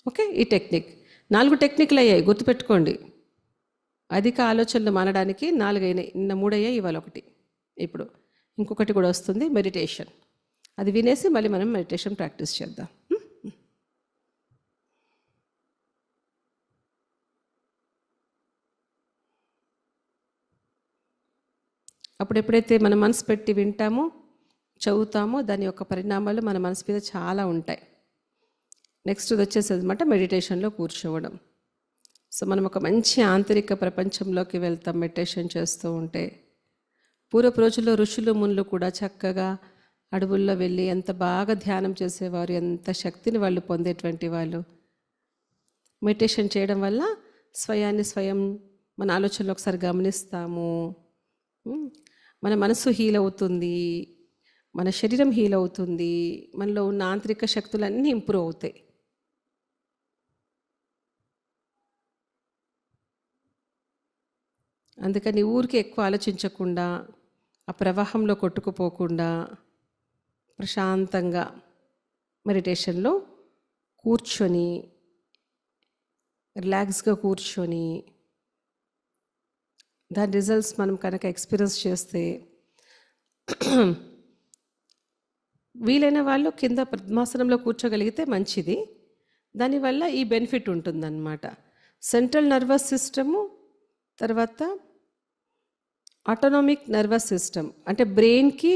ఓకే, ఈ టెక్నిక్ 4 టెక్నిక్లు అయ్యాయి, గుర్తుపెట్టుకోండి. అధిక ఆలోచనలు మానడానికి 4 అయినాయి. నిన్న 3 అయ్యాయి, ఇవాళ 1. ఇప్పుడు ఇంకొకటి కూడా వస్తుంది, మెడిటేషన్. అది వినేసి మళ్ళీ మనం మెడిటేషన్ ప్రాక్టీస్ చేద్దాం. అప్పుడు ఎప్పుడైతే మన మనసు పెట్టి వింటామో, చదువుతామో, దాని యొక్క పరిణామాలు మన మనసు మీద చాలా ఉంటాయి. నెక్స్ట్ వచ్చేసి అనమాట మెడిటేషన్లో కూర్చోవడం. సో మనం ఒక మంచి ఆంతరిక ప్రపంచంలోకి వెళ్తాం మెడిటేషన్ చేస్తూ ఉంటే. పూర్వపు రోజుల్లో ఋషులు మునులు కూడా చక్కగా అడవుల్లో వెళ్ళి ఎంత బాగా ధ్యానం చేసేవారు, ఎంత శక్తిని వాళ్ళు పొందేటువంటి వాళ్ళు. మెడిటేషన్ చేయడం వల్ల స్వయం మన ఆలోచనలు ఒకసారి గమనిస్తాము. మన మనసు హీల్ అవుతుంది, మన శరీరం హీల్ అవుతుంది, మనలో ఉన్న ఆంతరిక శక్తులన్నీ ఇంప్రూవ్ అవుతాయి. అందుకని ఊరికి ఎక్కువ ఆలోచించకుండా, ఆ ప్రవాహంలో కొట్టుకుపోకుండా ప్రశాంతంగా మెడిటేషన్లో కూర్చొని, రిలాక్స్గా కూర్చొని దాని రిజల్ట్స్ మనం కనుక ఎక్స్పీరియన్స్ చేస్తే, వీలైన వాళ్ళు కింద పద్మాసనంలో కూర్చోగలిగితే మంచిది. దానివల్ల ఈ బెనిఫిట్ ఉంటుందన్నమాట. సెంట్రల్ నర్వస్ సిస్టము, తర్వాత ఆటోనామిక్ నర్వస్ సిస్టమ్, అంటే బ్రెయిన్కి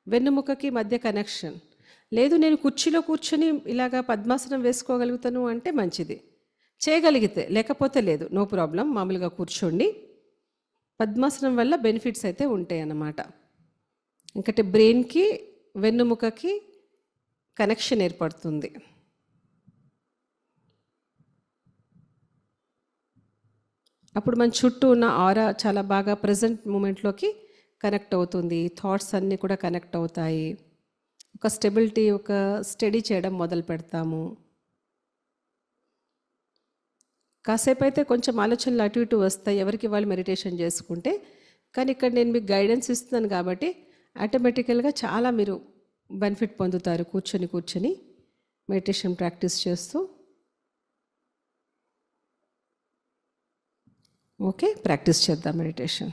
వెన్నుముకకి మధ్య కనెక్షన్. లేదు నేను కుర్చీలో కూర్చొని ఇలాగా పద్మాసనం వేసుకోగలుగుతాను అంటే మంచిది, చేయగలిగితే. లేకపోతే లేదు, నో ప్రాబ్లం, మామూలుగా కూర్చోండి. పద్మాసనం వల్ల బెనిఫిట్స్ అయితే ఉంటాయి అన్నమాట. ఇంకటి బ్రెయిన్కి వెన్నుముకకి కనెక్షన్ ఏర్పడుతుంది. అప్పుడు మన చుట్టూ ఉన్న ఆరా చాలా బాగా ప్రజెంట్ మూమెంట్లోకి కనెక్ట్ అవుతుంది. థాట్స్ అన్నీ కూడా కనెక్ట్ అవుతాయి. ఒక స్టెబిలిటీ, ఒక స్టడీ చేయడం మొదలు పెడతాము. కాసేపు అయితే కొంచెం ఆలోచనలు అటు ఇటు వస్తాయి, ఎవరికి వాళ్ళు మెడిటేషన్ చేసుకుంటే. కానీ ఇక్కడ నేను మీకు గైడెన్స్ ఇస్తున్నాను కాబట్టి ఆటోమేటికల్గా చాలా మీరు బెనిఫిట్ పొందుతారు కూర్చొని మెడిటేషన్ ప్రాక్టీస్ చేస్తూ. ఓకే, ప్రాక్టీస్ చేద్దాం మెడిటేషన్.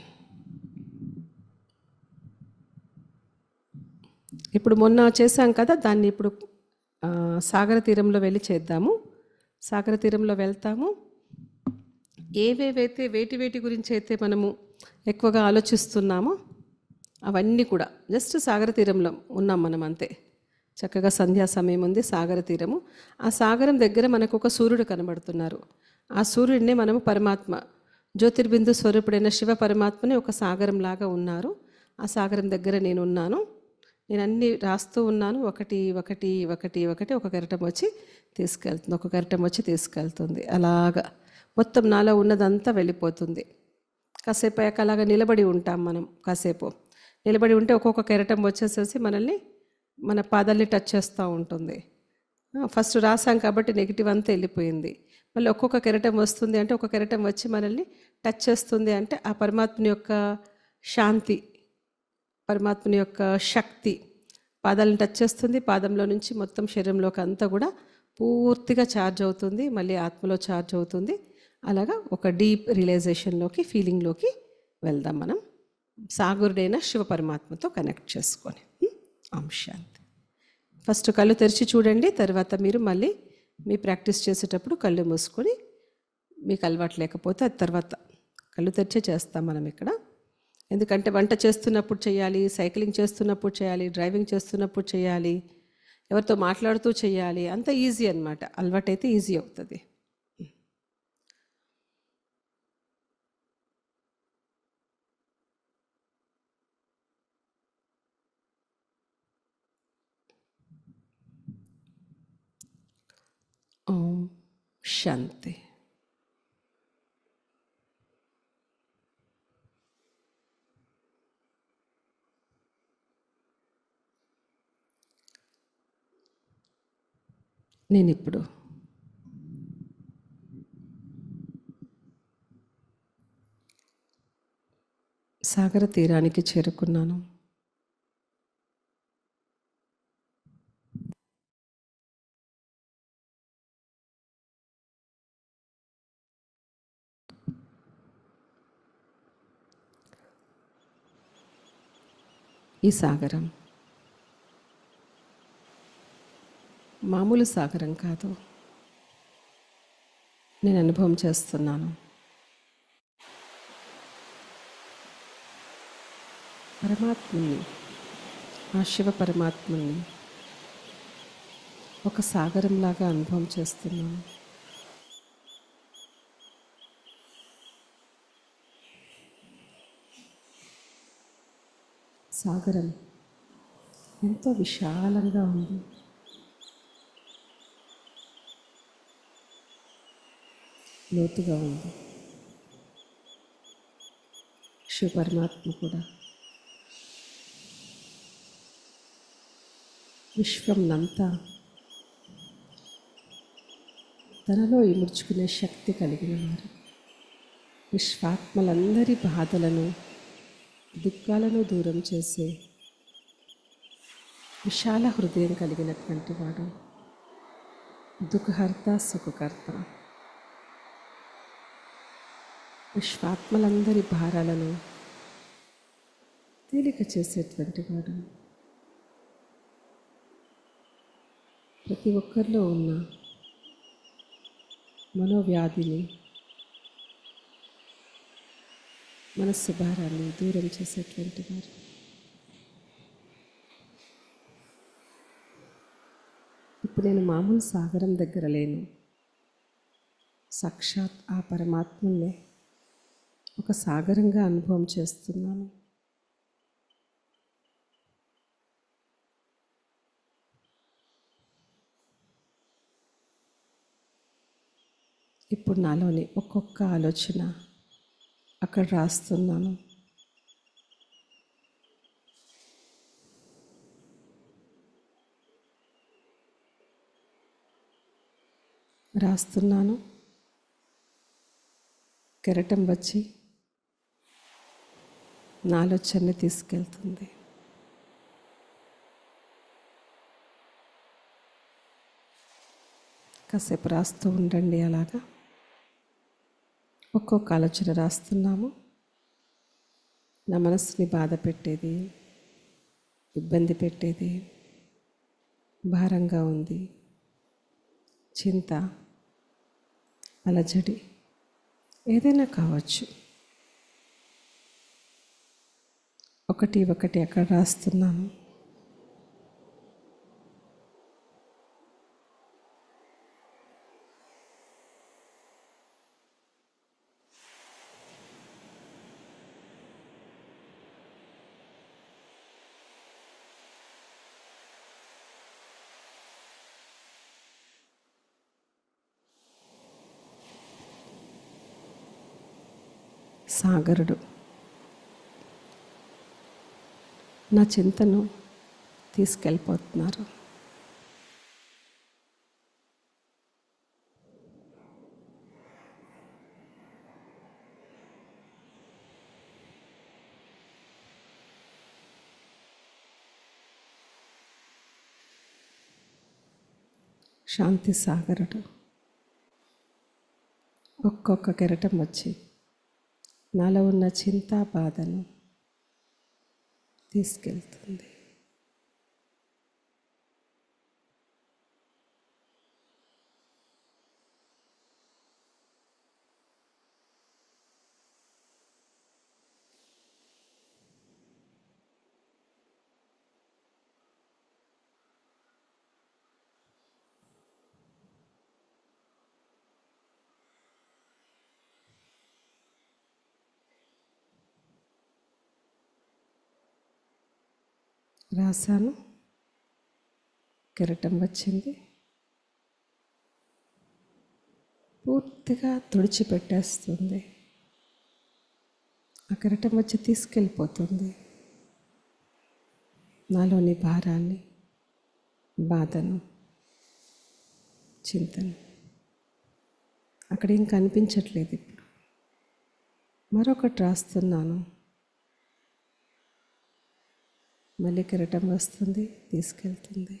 ఇప్పుడు మొన్న చేశాం కదా, దాన్ని ఇప్పుడు సాగర తీరంలో వెళ్ళి చేద్దాము. సాగర తీరంలో వెళ్తాము. వేటి గురించి అయితే మనము ఎక్కువగా ఆలోచిస్తున్నామో అవన్నీ కూడా జస్ట్ సాగర తీరంలో ఉన్నాం మనం, అంతే. చక్కగా సంధ్యా సమయం ఉంది, సాగర తీరము. ఆ సాగరం దగ్గర మనకు ఒక సూర్యుడు కనబడుతున్నారు. ఆ సూర్యుడినే మనము పరమాత్మ, జ్యోతిర్బిందు స్వరూపుడైన శివ పరమాత్మని ఒక సాగరం లాగా ఉన్నారు. ఆ సాగరం దగ్గర నేను ఉన్నాను. నేను అన్నీ రాస్తూ ఉన్నాను. ఒకటి ఒకటి ఒకటి ఒకటి ఒక కెరటం వచ్చి తీసుకెళ్తుంది, ఒక కెరటం వచ్చి తీసుకెళ్తుంది. అలాగా మొత్తం నాలో ఉన్నదంతా వెళ్ళిపోతుంది. కాసేపు అయ్యాక అలాగా నిలబడి ఉంటాం మనం. కాసేపు నిలబడి ఉంటే ఒక్కొక్క కెరటం వచ్చేసేసి మనల్ని, మన పాదాల్ని టచ్ చేస్తూ ఉంటుంది. ఫస్ట్ రాసాం కాబట్టి నెగిటివ్ అంతా వెళ్ళిపోయింది. మళ్ళీ ఒక్కొక్క కెరటం వస్తుంది అంటే, ఒక కెరటం వచ్చి మనల్ని టచ్ చేస్తుంది అంటే ఆ పరమాత్మని యొక్క శాంతి, పరమాత్మని యొక్క శక్తి పాదాలను టచ్ చేస్తుంది. పాదంలో నుంచి మొత్తం శరీరంలోకి అంతా కూడా పూర్తిగా ఛార్జ్ అవుతుంది. మళ్ళీ ఆత్మలో ఛార్జ్ అవుతుంది. అలాగా ఒక డీప్ రియలైజేషన్లోకి, ఫీలింగ్లోకి వెళ్దాం మనం, సాగరుడైన శివ పరమాత్మతో కనెక్ట్ చేసుకొని. ఓం శాంతి. ఫస్ట్ కళ్ళు తెరిచి చూడండి. తర్వాత మీరు మళ్ళీ మీ ప్రాక్టీస్ చేసేటప్పుడు కళ్ళు మూసుకొని, మీకు అలవాటు లేకపోతే అది తర్వాత కళ్ళు తెరిచే చేస్తాం మనం ఇక్కడ. ఎందుకంటే వంట చేస్తున్నప్పుడు చేయాలి, సైక్లింగ్ చేస్తున్నప్పుడు చేయాలి, డ్రైవింగ్ చేస్తున్నప్పుడు చేయాలి, ఎవరితో మాట్లాడుతూ చేయాలి. అంత ఈజీ అనమాట. అలవాటైతే ఈజీ అవుతుంది. ఓం శాంతి. నేను ఇప్పుడు సాగర తీరానికి చేరుకున్నాను. ఈ సాగరం మామూలు సాగరం కాదు. నేను అనుభవం చేస్తున్నాను. పరమాత్మని, ఆ శివ పరమాత్మని ఒక సాగరంలాగా అనుభవం చేస్తున్నాను. సాగరం ఎంతో విశాలంగా ఉంది. లోతుగా ఉంది. శివ పరమాత్మ కూడా విశ్వంనంతా తనలో ఇముడ్చుకునే శక్తి కలిగిన వారు. విశ్వాత్మలందరి బాధలను, దుఃఖాలను దూరం చేసే విశాల హృదయం కలిగినటువంటి వాడు. దుఃఖహర్త, సుఖకర్త. విశ్వాత్మలందరి భారాలను తేలిక చేసేటువంటి వాడు. ప్రతి ఒక్కరిలో ఉన్న మనోవ్యాధిని, మనస్సు భారాన్ని దూరం చేసేటువంటి వారు. ఇప్పుడు నేను మామూలు సాగరం దగ్గర లేను. సాక్షాత్ ఆ పరమాత్మనే ఒక సాగరంగా అనుభవం చేస్తున్నాను. ఇప్పుడు నాలోని ఒక్కొక్క ఆలోచన అక్కడ రాస్తున్నాను. రాస్తున్నాను. కెరటం వచ్చి నా ఆలోచనని తీసుకెళ్తుంది. కాసేపు రాస్తూ ఉండండి. అలాగా ఒక్కొక్క ఆలోచన రాస్తున్నాము. నా మనసుని బాధ పెట్టేది, ఇబ్బంది పెట్టేది, భారంగా ఉంది, చింత, అలజడి ఏదైనా కావచ్చు. ఒకటి ఒకటి అక్కడ రాస్తున్నాను. సాగరుడు నా చింతను తీసుకెళ్ళిపోతున్నారు. శాంతి సాగరుడు ఒక్కొక్క కెరటం వచ్చి నాలో ఉన్న చింత బాధను తీసుకెళ్తుంది. రాశాను, కెరటం వచ్చింది, పూర్తిగా తుడిచిపెట్టేస్తుంది. ఆ కెరటం వచ్చి తీసుకెళ్ళిపోతుంది నాలోని భారాన్ని, బాధను, చింతను. అక్కడేం కనిపించట్లేదు. ఇప్పుడు మరొకటి రాస్తున్నాను, మళ్ళీ కెరటం వస్తుంది, తీసుకెళ్తుంది.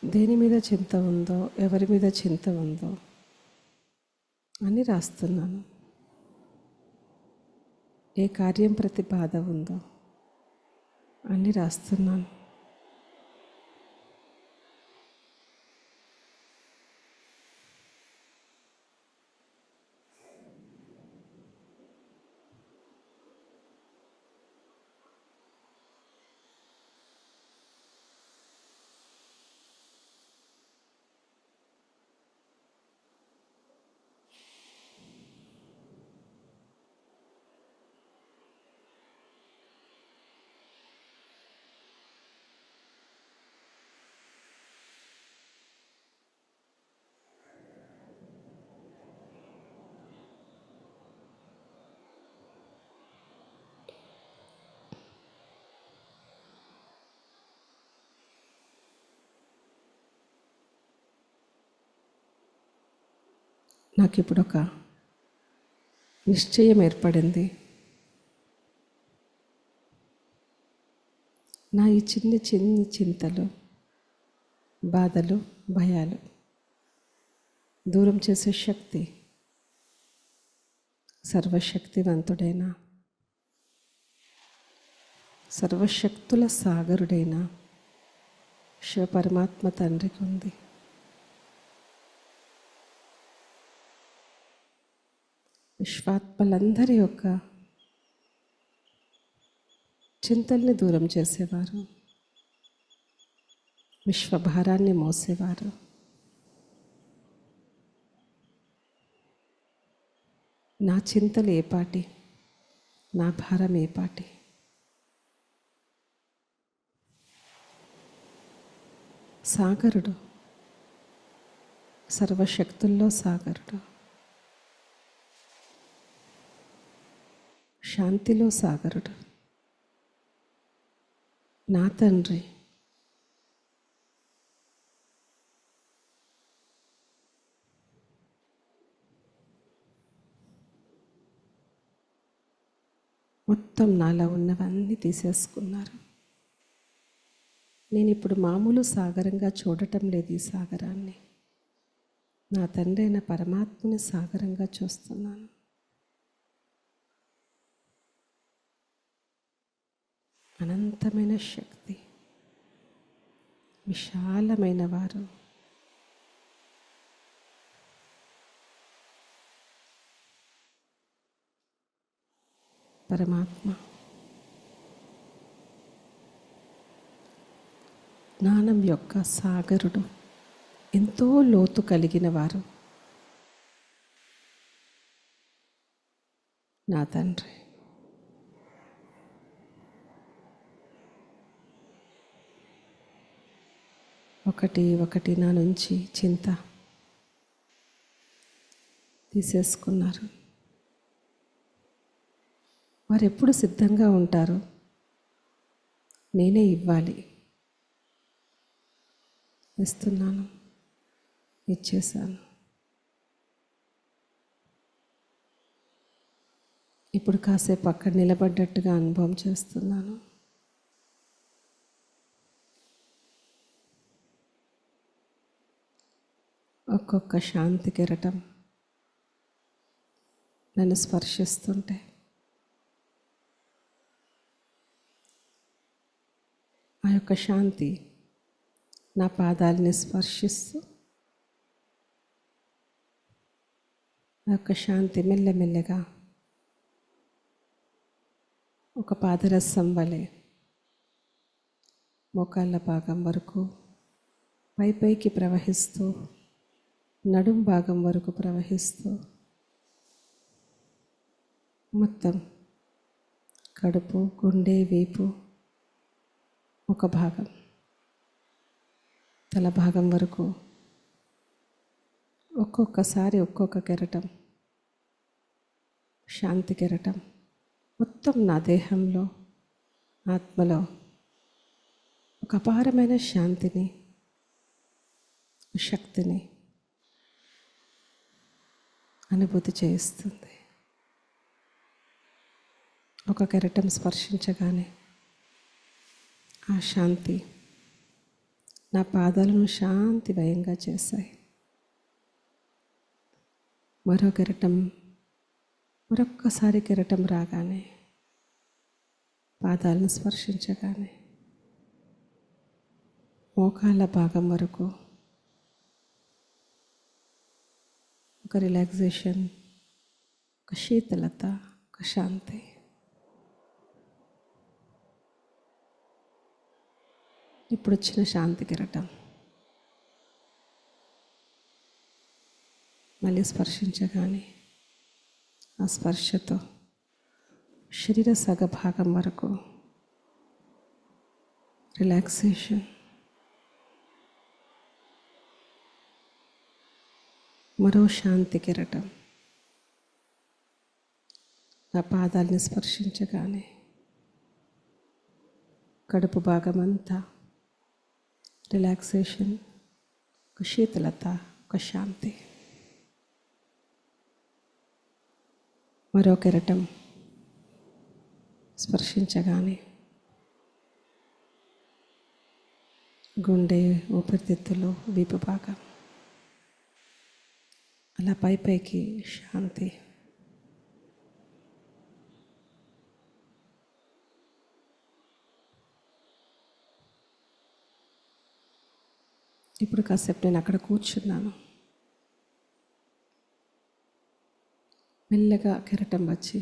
దేని మీద చింత ఉందో, ఎవరి మీద చింత ఉందో అని రాస్తున్నాను. ఏ కార్యం ప్రతి బాధ ఉందో అని రాస్తున్నాను. నాకు ఇప్పుడు ఒక నిశ్చయం ఏర్పడింది. నా ఈ చిన్ని చిన్ని చింతలు, బాధలు, భయాలు దూరం చేసే శక్తి సర్వశక్తివంతుడైన, సర్వశక్తుల సాగరుడైన శివపరమాత్మ తండ్రికి ఉంది. విశ్వాత్మలందరి యొక్క చింతల్ని దూరం చేసేవారు, విశ్వభారాన్ని మోసేవారు. నా చింతలు ఏపాటి, నా భారం ఏపాటి. సాగరుడు, సర్వశక్తుల్లో సాగరుడు, శాంతిలో సాగరుడు, నా తండ్రి. మొత్తం నాలో ఉన్నవన్నీ తీసేసుకున్నారు. నేను ఇప్పుడు మామూలు సాగరంగా చూడటం లేదు. ఈ సాగరాన్ని నా తండ్రి అయిన పరమాత్మని సాగరంగా చూస్తున్నాను. అనంతమైన శక్తి, విశాలమైన వారు, పరమాత్మ, జ్ఞానం యొక్క సాగరుడు, ఎంతో లోతు కలిగిన వారు నా తండ్రి. ఒకటి నా నుంచి చింత తీసేసుకున్నారు. వారు ఎప్పుడు సిద్ధంగా ఉంటారు, నేనే ఇవ్వాలి, ఇస్తున్నాను, ఇచ్చేసాను. ఇప్పుడు కాసేపు అక్కడ నిలబడ్డట్టుగా అనుభవం చేస్తున్నాను. ఒక్కొక్క శాంతి కెరటం నన్ను స్పర్శిస్తుంటే ఆ యొక్క శాంతి నా పాదాలని స్పర్శిస్తూ ఆ యొక్క శాంతి మెల్లమెల్లగా ఒక పాదరసం వలె మోకాళ్ళ భాగం వరకు పైకి ప్రవహిస్తూ, నడుం భాగం వరకు ప్రవహిస్తూ, మొత్తం కడుపు, గుండె, వీపు, ఒక భాగం, తల భాగం వరకు ఒక్కొక్కసారి ఒక్కొక్క కెరటం, శాంతి కెరటం మొత్తం నా దేహంలో, ఆత్మలో ఒక అపారమైన శాంతిని, శక్తిని అనుభూతి చేయిస్తుంది. ఒక కెరటం స్పర్శించగానే ఆ శాంతి నా పాదాలను శాంతిమయంగా చేశాయి. మరో కెరటం, మరొక్కసారి కెరటం రాగానే, పాదాలను స్పర్శించగానే మోకాళ్ళ భాగం వరకు ఒక రిలాక్సేషన్, ఒక శీతలత, ఒక శాంతి. ఇప్పుడు వచ్చిన శాంతి కిరటం మళ్ళీ స్పర్శించగానే ఆ స్పర్శతో శరీర సగభాగం వరకు రిలాక్సేషన్, మరో శాంతి కిరటం నా పాదాలని స్పర్శించగానే కడుపు భాగమంతా రిలాక్సేషన్, ఒక శీతలత, ఒక శాంతి. మరో కెరటం స్పర్శించగానే గుండె, ఊపిరితిత్తులు, వీపు భాగం అలా పైకి శాంతి. ఇప్పుడు కాసేపు నేను అక్కడ కూర్చున్నాను. మెల్లగా కెరటం వచ్చి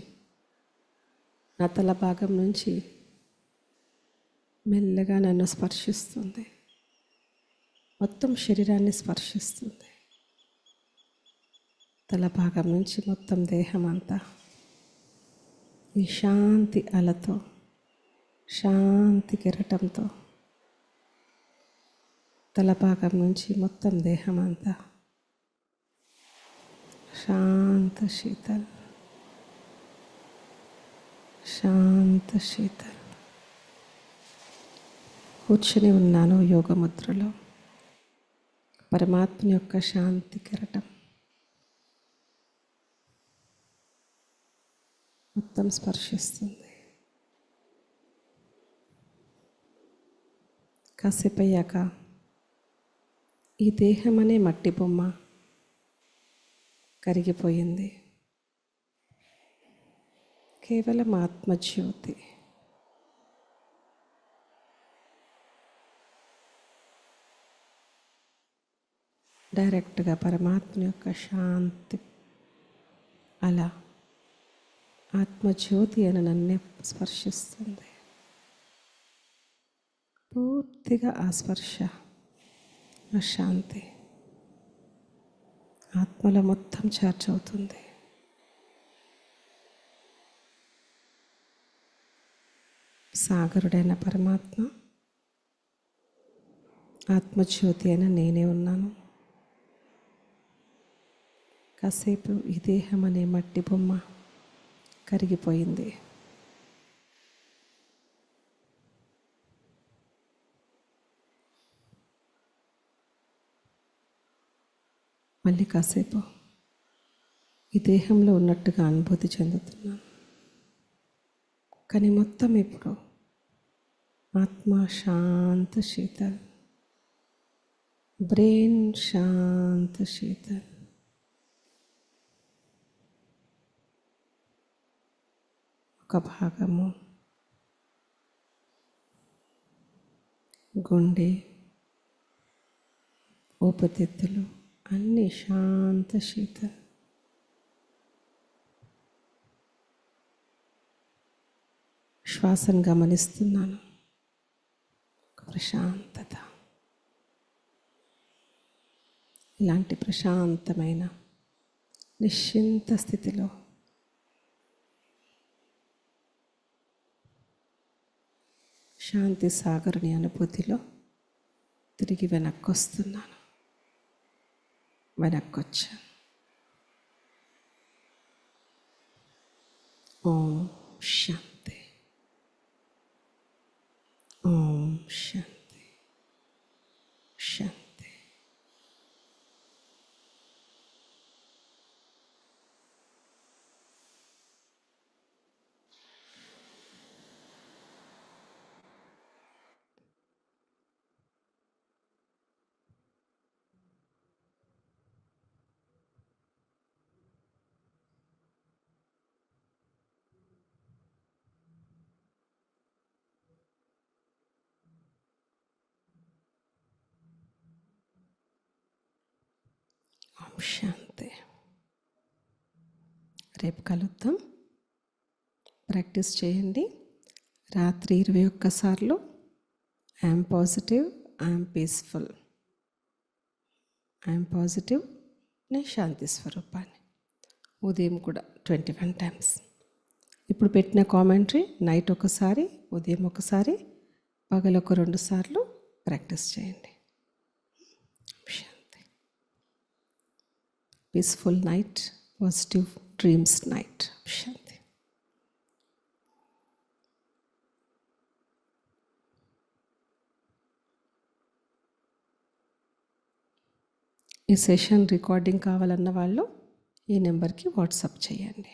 నా తల భాగం నుంచి మెల్లగా నన్ను స్పర్శిస్తుంది, మొత్తం శరీరాన్ని స్పర్శిస్తుంది. తల భాగం నుంచి మొత్తం దేహం అంతా ఈ శాంతి అలతో, శాంతి కెరటంతో తల భాగం నుంచి మొత్తం దేహం అంతా శాంత శీతల్, శాంత శీతల్. కూర్చుని ఉన్నాను యోగముద్రలో. పరమాత్మ యొక్క శాంతి కెరటం మొత్తం స్పర్శిస్తుంది. కాసేపు అయ్యాక ఈ దేహం అనే మట్టి బొమ్మ కరిగిపోయింది. కేవలం ఆత్మజ్యోతి. డైరెక్ట్గా పరమాత్మ యొక్క శాంతి అలా ఆత్మజ్యోతి అని నన్నే స్పర్శిస్తుంది. పూర్తిగా ఆ స్పర్శ, ఆ శాంతి ఆత్మలో మొత్తం చార్జ్ అవుతుంది. సాగరుడైన పరమాత్మ, ఆత్మజ్యోతి అయిన నేనే ఉన్నాను. కాసేపు ఈ దేహం అనే మట్టి బొమ్మ కరిగిపోయింది. మళ్ళీ కాసేపు ఈ దేహంలో ఉన్నట్టుగా అనుభూతి చెందుతున్నాను. కానీ మొత్తం ఇప్పుడు ఆత్మ శాంత శీతల్, బ్రెయిన్ శాంత శీతల్, ఒక భాగము గుండె, ఊపిరితిత్తులు అన్నీ శాంత శీతల్. శ్వాసను గమనిస్తున్నాను. ప్రశాంతత. ఇలాంటి ప్రశాంతమైన నిశ్చింత స్థితిలో శాంతి సాగరుని అనుభూతిలో తిరిగి వెనక్కి వస్తున్నాను. వెనక్కి వచ్చాను. ఓం శాంతి. ఓం శాంతి. శాంతి. ఓం శాంతి. రేపు కలుద్దాం. ప్రాక్టీస్ చేయండి. రాత్రి 21 సార్లు I'm positive, I'm peaceful, I'm positive, నేను శాంతి స్వరూపాన్ని. ఉదయం కూడా 21 టైమ్స్. ఇప్పుడు పెట్టిన కామెంటరీ నైట్ ఒకసారి, ఉదయం ఒకసారి, పగలొక 2 సార్లు ప్రాక్టీస్ చేయండి. శాంతి. Peaceful night, positive dreams night. శాంతి. ఈ సెషన్ రికార్డింగ్ కావాలన్న వాళ్ళు ఈ నెంబర్కి వాట్సాప్ చేయండి.